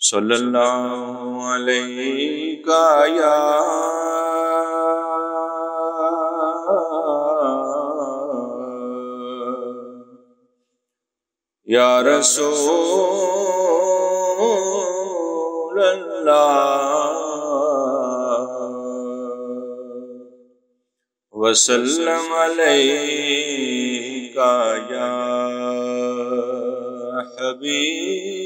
صلی اللہ علیہ یا رسول اللہ وسلم علیکہ یا حبیب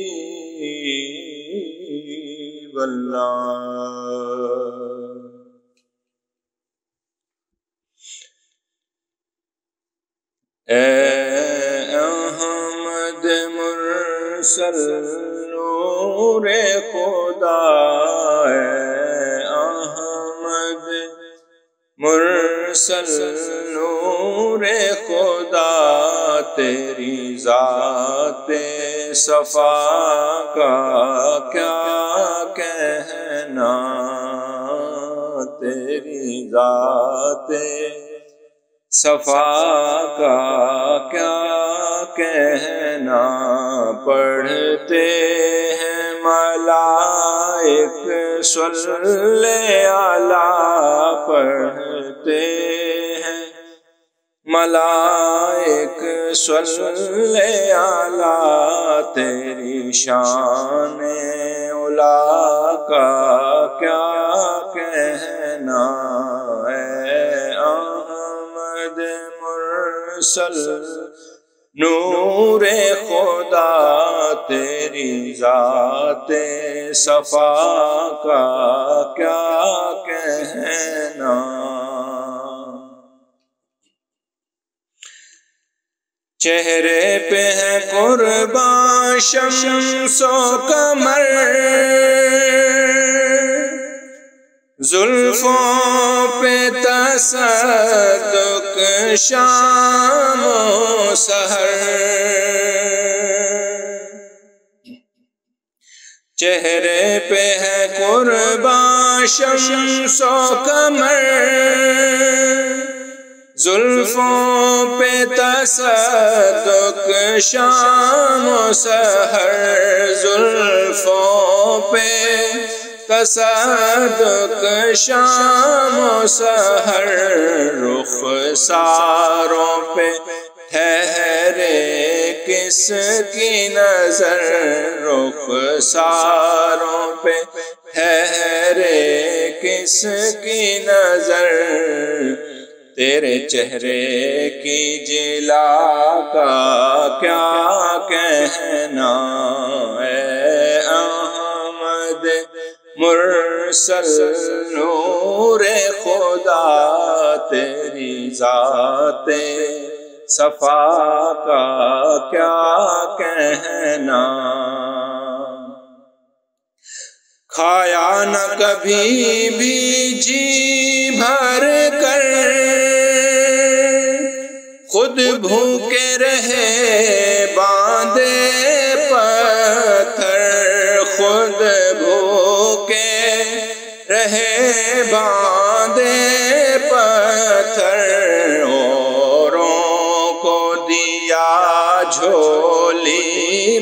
اللہ۔ اے احمد مرسل نور خدا، اے احمد مرسل نور خدا، تیری ذات صفا کا کیا کہنا، تیری ذات صفا کا کیا کہنا، پڑھتے ہیں ملائک صلی علیہ، پڑھتے ہیں ملائک صلی علیہ، تیری شان علا کا کیا کہنا، اے احمد مرسل نور خدا، تیری ذات صفا کا کیا کہنا۔ چہرے پہ ہے قربان شمس و قمر، زلفوں پہ تصدق شام و سحر، چہرے پہ ہے قربان شمس و قمر، زلفوں پہ تصدق شام و سحر، زلفوں پہ تصدق شام و سحر، رخساروں پہ ٹھہرے کس کی نظر، رخساروں پہ ٹھہرے کس کی نظر، تیرے چہرے کی جلا کا کیا کہنا، اے احمد مرسل نور خدا، تیری ذات صفا کا کیا کہنا۔ کھایا نہ کبھی بھی جی بھر کر، خود بھوکے رہے باندھے پتھر، خود بھوکے رہے باندھے پتھر، اوروں کو دیا جھولی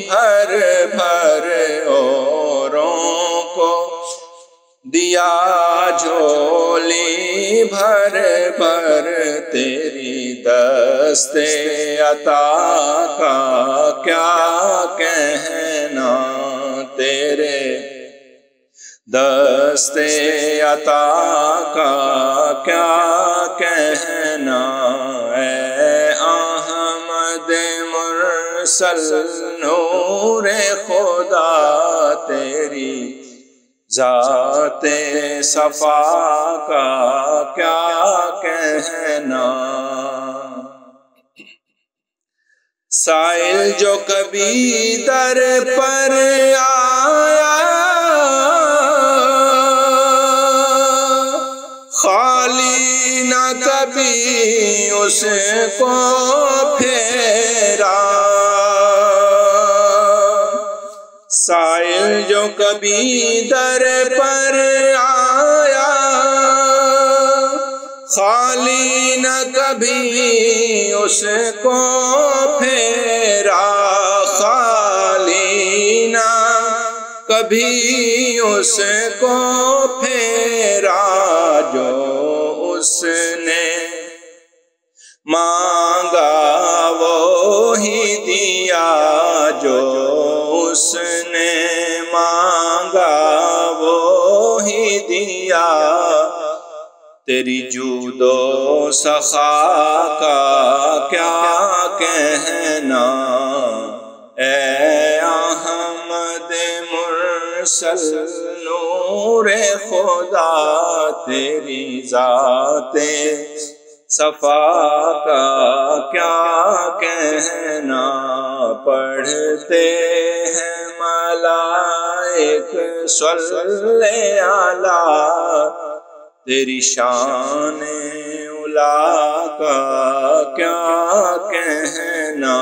بھر بھر، اوروں کو دیا جھولی بھر بھر، تیری دست عطا کا کیا کہنا، تیرے دست عطا کا کیا کہنا، اے احمد مرسل نور خدا، تیری ذات صفا کا کیا کہنا۔ سائل جو کبھی در پر آیا، خالی نہ کبھی اس کو پھیرا، سائل جو کبھی در پر آیا، خالی نہ کبھی اس کو پھیرا، خالی نہ کبھی اس کو پھیرا جو اس نے مانگا وہی دیا، جو اس نے مانگا وہی دیا۔ تیری جود و سخا کا کیا کہنا، اے احمد مرسل نور خدا، تیری ذات صفا کا کیا کہنا۔ پڑھتے ہیں ملائک صلی علی، تیری شان علا کا کیا کہنا۔